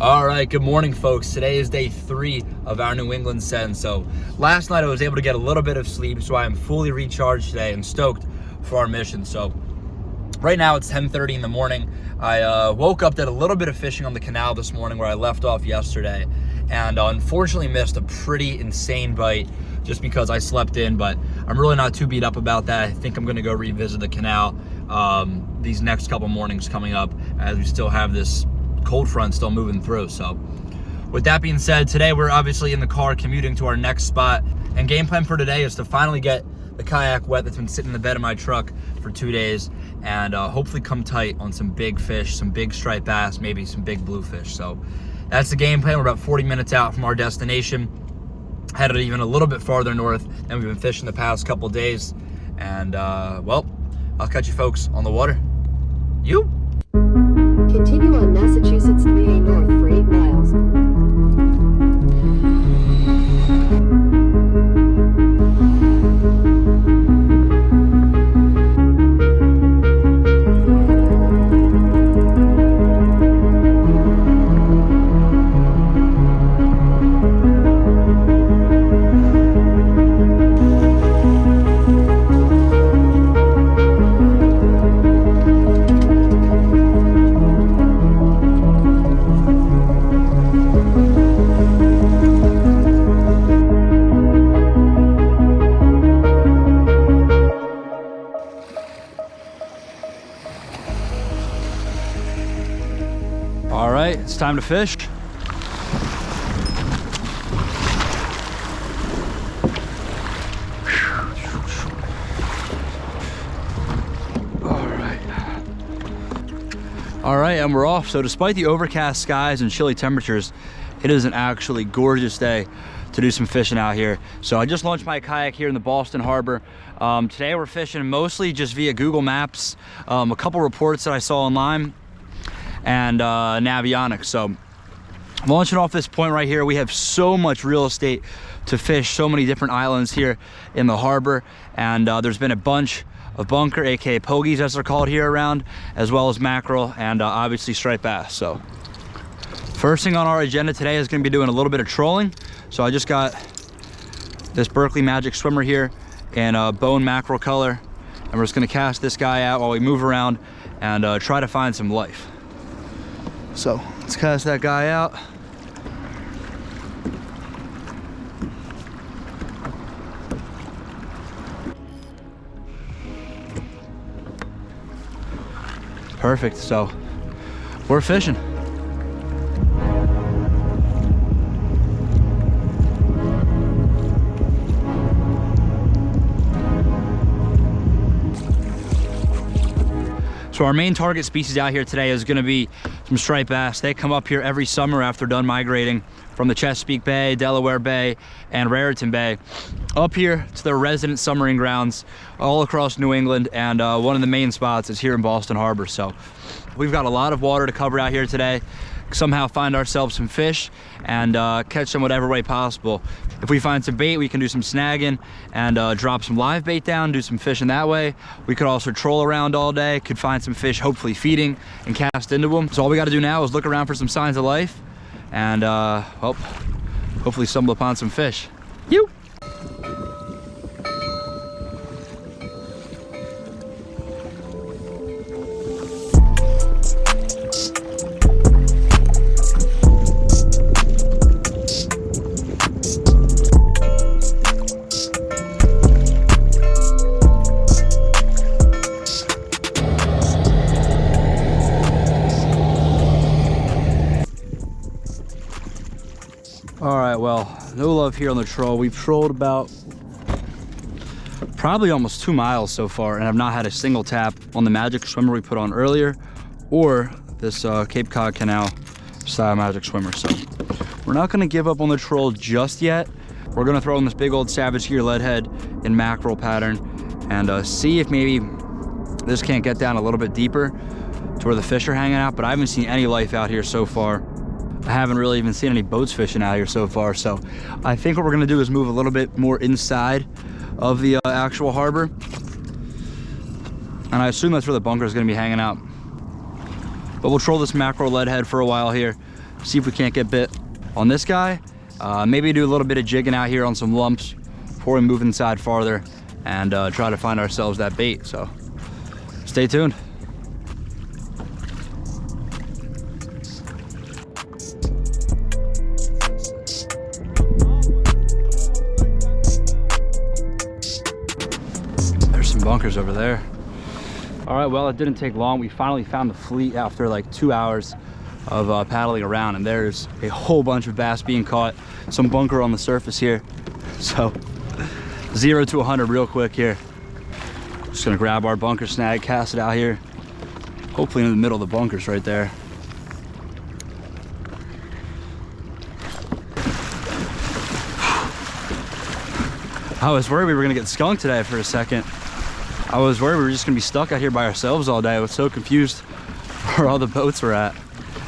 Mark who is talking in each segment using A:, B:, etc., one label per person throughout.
A: All right, good morning, folks. Today is day 3 of our New England send. So last night I was able to get a little bit of sleep, so I am fully recharged today and stoked for our mission. So right now it's 10:30 in the morning. I woke up, did a little bit of fishing on the canal this morning where I left off yesterday, and unfortunately missed a pretty insane bite just because I slept in, but I'm really not too beat up about that. I think I'm gonna go revisit the canal these next couple mornings coming up, as we still have this cold front still moving through. So with that being said, today we're obviously in the car commuting to our next spot, and game plan for today is to finally get the kayak wet that's been sitting in the bed of my truck for 2 days, and hopefully come tight on some big fish, some big striped bass, maybe some big bluefish. So that's the game plan. We're about 40 minutes out from our destination, headed even a little bit farther north than we've been fishing the past couple days. And well, I'll catch you folks on the water. You?
B: Continue on Massachusetts 3A North for 8 miles.
A: All right, it's time to fish. All right, and we're off. So despite the overcast skies and chilly temperatures, it is an actually gorgeous day to do some fishing out here. So I just launched my kayak here in the Boston Harbor. Today we're fishing mostly just via Google Maps, a couple reports that I saw online, and Navionics. So I'm launching off this point right here. We have so much real estate to fish, so many different islands here in the harbor, and there's been a bunch of bunker, aka pogies as they're called here around, as well as mackerel and obviously striped bass. So first thing on our agenda today is going to be doing a little bit of trolling. So I just got this Berkley Magic swimmer here in bone mackerel color, and we're just going to cast this guy out while we move around and try to find some life. So let's cast that guy out. Perfect, so we're fishing. So our main target species out here today is going to be some striped bass. They come up here every summer after done migrating from the Chesapeake Bay, Delaware Bay, and Raritan Bay up here to their resident summering grounds all across New England, and one of the main spots is here in Boston Harbor. So we've got a lot of water to cover out here today. Somehow find ourselves some fish and catch them whatever way possible. If we find some bait, we can do some snagging and drop some live bait down, do some fishing that way. We could also troll around all day, could find some fish hopefully feeding and cast into them. So all we got to do now is look around for some signs of life and well, hopefully stumble upon some fish. You. All right, well, no love here on the troll. We've trolled about probably almost 2 miles so far, and I've not had a single tap on the magic swimmer we put on earlier, or this Cape Cod Canal style magic swimmer. So we're not gonna give up on the troll just yet. We're gonna throw in this big old Savage Gear lead head in mackerel pattern and see if maybe this can't get down a little bit deeper to where the fish are hanging out, but I haven't seen any life out here so far. I haven't really even seen any boats fishing out here so far. So I think what we're gonna do is move a little bit more inside of the actual harbor. And I assume that's where the bunker is gonna be hanging out. But we'll troll this mackerel lead head for a while here see if we can't get bit on this guy. Maybe do a little bit of jigging out here on some lumps before we move inside farther and try to find ourselves that bait. So stay tuned. There's some bunkers over there. All right, well, it didn't take long. We finally found the fleet after like 2 hours of paddling around, and there's a whole bunch of bass being caught. Some bunker on the surface here. So 0 to 100 real quick here. Just gonna grab our bunker snag, cast it out here. Hopefully in the middle of the bunkers right there. I was worried we were gonna get skunked today for a second. I was worried we were just gonna be stuck out here by ourselves all day. I was so confused where all the boats were at.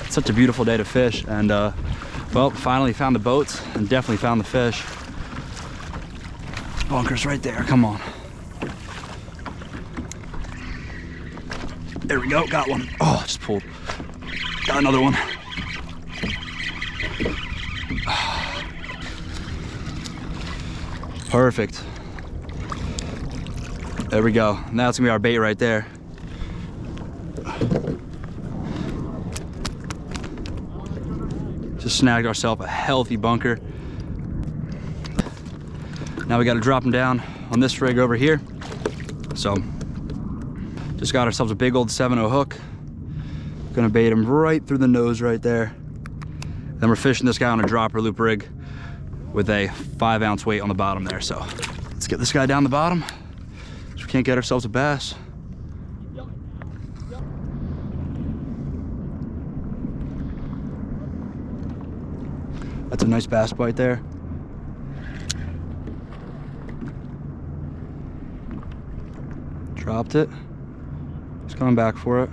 A: It's such a beautiful day to fish, and well, finally found the boats and definitely found the fish. Bunkers right there, come on. There we go, got one. Oh, just pulled. Got another one. Perfect. There we go. And that's gonna be our bait right there. Just snagged ourselves a healthy bunker. Now we got to drop them down on this rig over here. So just got ourselves a big old 7/0 hook. Gonna bait him right through the nose right there. Then we're fishing this guy on a dropper loop rig with a 5-ounce weight on the bottom there. So let's get this guy down the bottom so we can't get ourselves a bass. That's a nice bass bite there. Dropped it. He's coming back for it.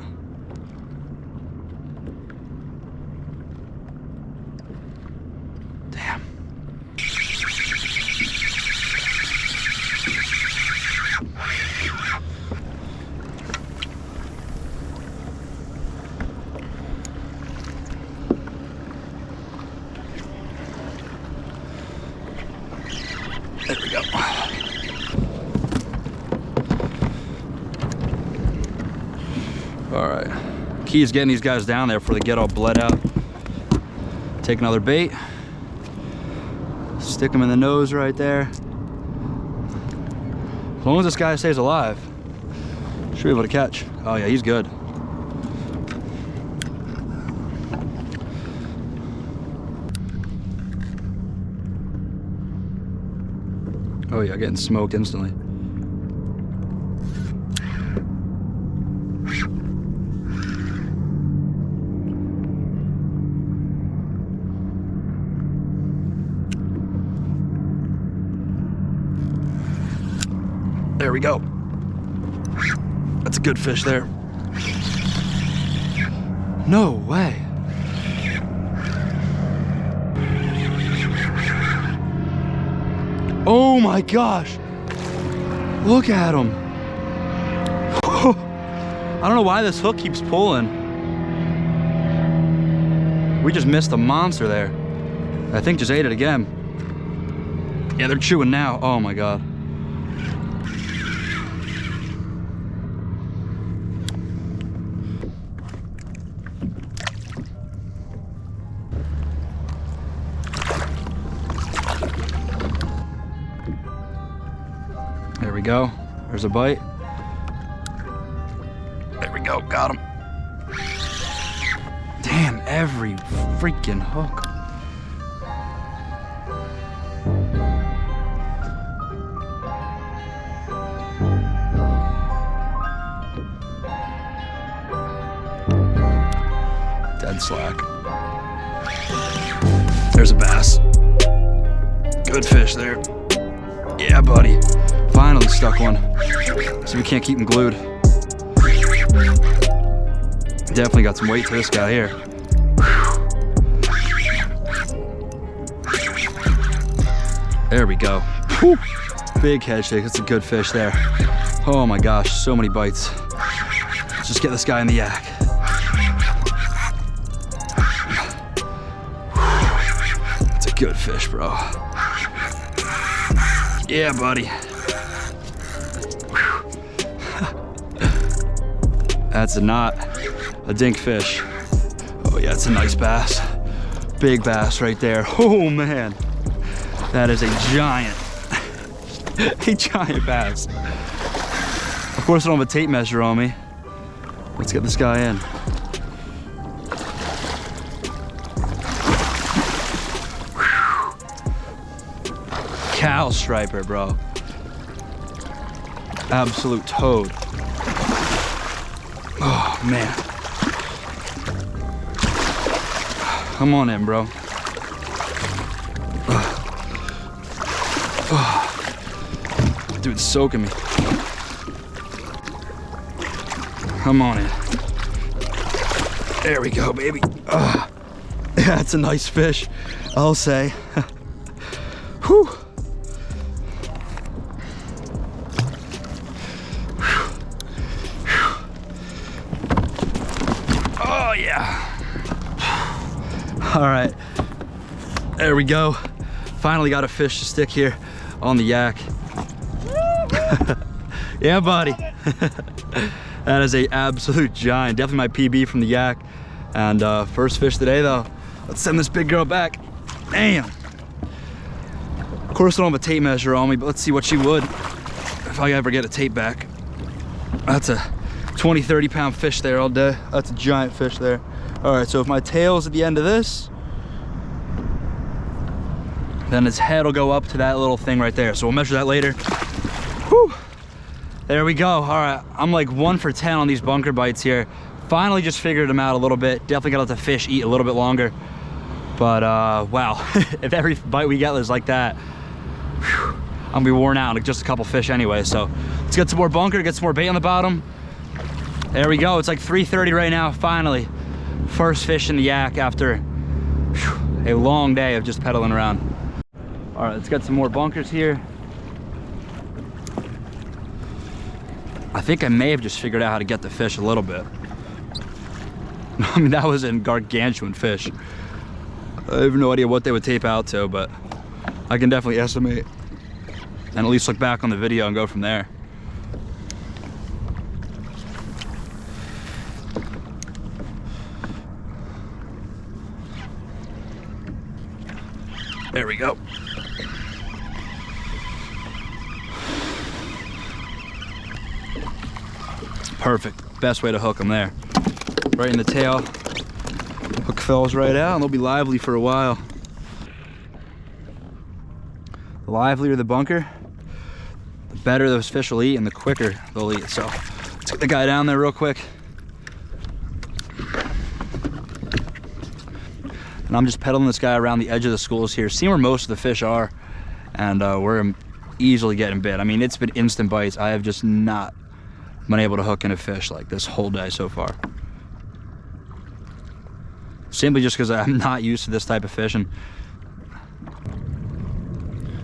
A: Damn. There we go. All right, key is getting these guys down there before they get all bled out. Take another bait, stick them in the nose right there. As long as this guy stays alive, should be able to catch. Oh yeah, he's good. Oh yeah, getting smoked instantly. There we go. That's a good fish there. No way. Oh my gosh. Look at him. I don't know why this hook keeps pulling. We just missed a monster there. I think just ate it again. Yeah, they're chewing now. Oh my God. There we go. There's a bite. There we go. Got him. Damn, every freaking hook. Dead slack. There's a bass. Good fish there. Yeah, buddy. Finally stuck one. So we can't keep him glued. Definitely got some weight to this guy here. There we go. Whew. Big head shake. That's a good fish there. Oh my gosh, so many bites. Let's just get this guy in the yak.
C: Good fish, bro. Yeah, buddy. That's a knot, a dink fish. Oh yeah, it's a nice bass. Big bass right there. Oh man, that is a giant, a giant bass. Of course I don't have a tape measure on me. Let's get this guy in. Cow striper, bro. Absolute toad. Oh man. Come on in, bro. Dude, it's soaking me. Come on in. There we go, baby. Yeah, that's a nice fish, I'll say. Whew. Oh yeah. All right, there we go. Finally got a fish to stick here on the yak. Yeah, buddy. That is a absolute giant. Definitely my PB from the yak. And first fish today though. Let's send this big girl back. Damn. Of course I don't have a tape measure on me, but let's see what she would if I ever get a tape back. That's a 20, 30 pound fish there all day. That's a giant fish there. All right, so if my tail's at the end of this, then its head will go up to that little thing right there. So we'll measure that later. Whew. There we go. All right, I'm like 1 for 10 on these bunker bites here. Finally just figured them out a little bit. Definitely gotta let the fish eat a little bit longer. But wow, if every bite we get is like that, whew, I'm gonna be worn out like just a couple fish anyway. So let's get some more bunker, get some more bait on the bottom. There we go. It's like 3:30 right now, finally. First fish in the yak after whew, a long day of just pedaling around. All right, let's get some more bunkers here. I think I may have just figured out how to get the fish a little bit. I mean, that was a gargantuan fish. I have no idea what they would tape out to, but I can definitely estimate and at least look back on the video and go from there. There we go. Perfect. Best way to hook them there. Right in the tail. Hook falls right out and they'll be lively for a while. The livelier the bunker, the better those fish will eat and the quicker they'll eat. So let's get the guy down there real quick. And I'm just pedaling this guy around the edge of the schools here, seeing where most of the fish are, and we're easily getting bit. I mean, it's been instant bites. I have just not been able to hook in a fish like this whole day so far. Simply just because I'm not used to this type of fishing.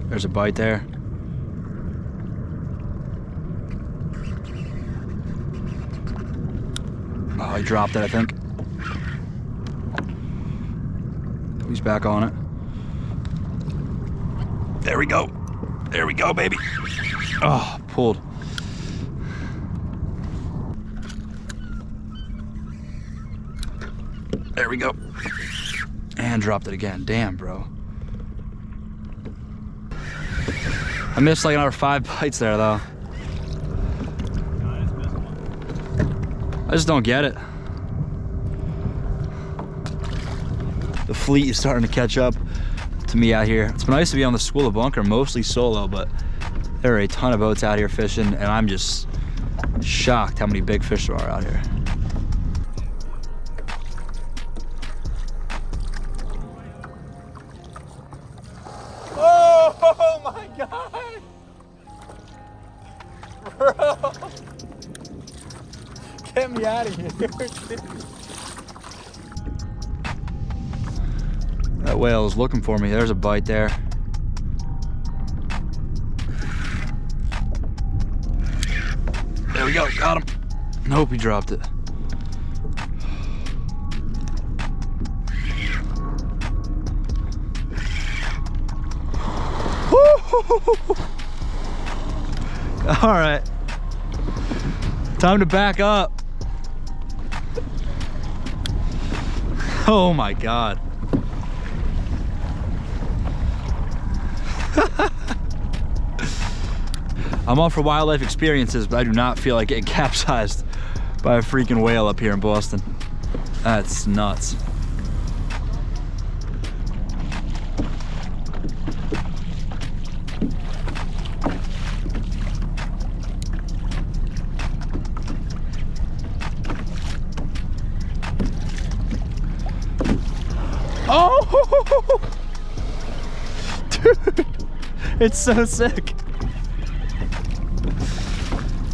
C: There's a bite there. Oh, he dropped it, I think. He's back on it. There we go. There we go, baby. Oh, pulled. There we go. And dropped it again. Damn, bro. I missed like another 5 bites there, though. I just don't get it. The fleet is starting to catch up to me out here. It's been nice to be on the school of bunker, mostly solo, but there are a ton of boats out here fishing, and I'm just shocked how many big fish there are out here.
A: Oh my God! Bro! Get me out of here.
C: That whale is looking for me. There's a bite there. There we go, got him. Nope, he dropped it. All right, time to back up. Oh my God. I'm all for wildlife experiences, but I do not feel like getting capsized by a freaking whale up here in Boston. That's nuts. Oh, dude, it's so sick.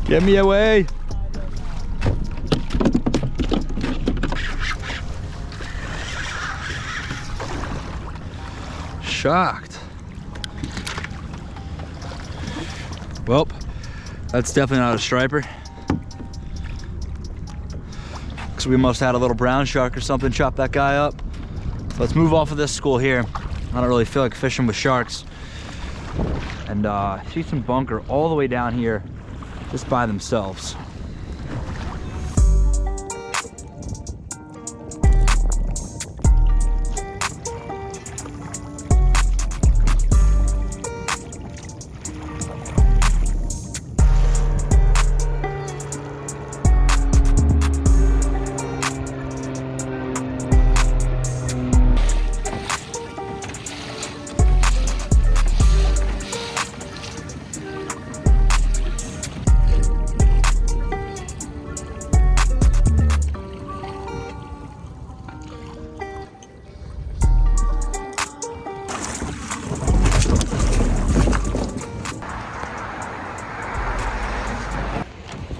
C: Get me away. Shocked. Well, that's definitely not a striper. So we must have had a little brown shark or something chop that guy up. Let's move off of this school here. I don't really feel like fishing with sharks. And see some bunker all the way down here just by themselves.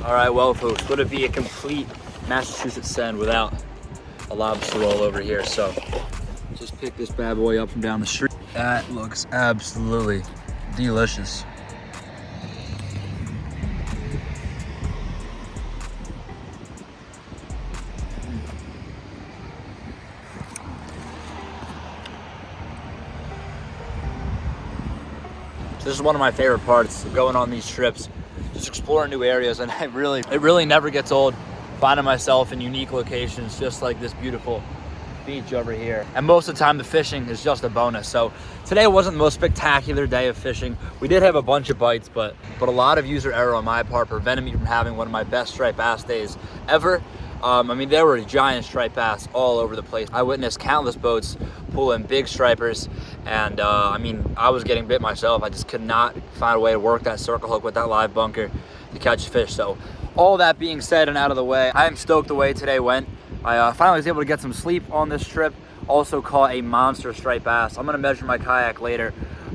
C: All right, well, folks, would it be a complete Massachusetts send without a lobster roll over here? So just pick this bad boy up from down the street. That looks absolutely delicious. This is one of my favorite parts of going on these trips. Just exploring new areas, and it really never gets old finding myself in unique locations just like this beautiful beach over here. And most of the time the fishing is just a bonus. So today wasn't the most spectacular day of fishing. We did have a bunch of bites, but a lot of user error on my part prevented me from having one of my best striped bass days ever. I mean, there were giant striped bass all over the place. I witnessed countless boats pull in big stripers, and I mean, I was getting bit myself. I just could not find a way to work that circle hook with that live bunker to catch fish. So all that being said and out of the way, I am stoked the way today went. I finally was able to get some sleep on this trip. Also caught a monster striped bass. I'm gonna measure my kayak later,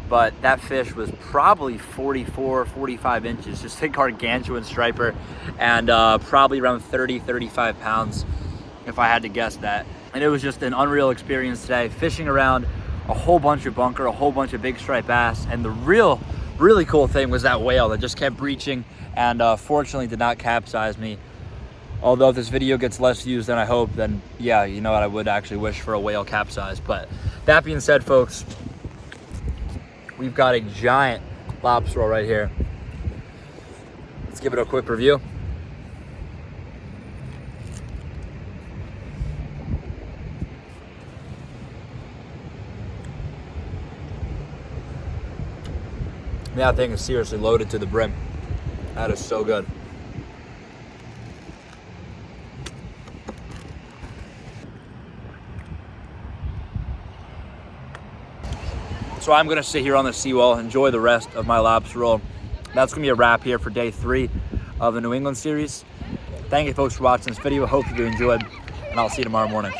C: but that fish was probably 44, 45 inches, just a gargantuan striper, and probably around 30, 35 pounds, if I had to guess that. And it was just an unreal experience today, fishing around a whole bunch of bunker, a whole bunch of big striped bass, and the really cool thing was that whale that just kept breaching and fortunately did not capsize me. Although if this video gets less views than I hope, then yeah, you know what, I would actually wish for a whale capsize. But that being said, folks, we've got a giant lobster roll right here. Let's give it a quick review. That thing is seriously loaded to the brim. That is so good. So I'm gonna sit here on the seawall, enjoy the rest of my lobster roll. That's gonna be a wrap here for day 3 of the New England series. Thank you folks for watching this video. I hope you enjoyed, and I'll see you tomorrow morning.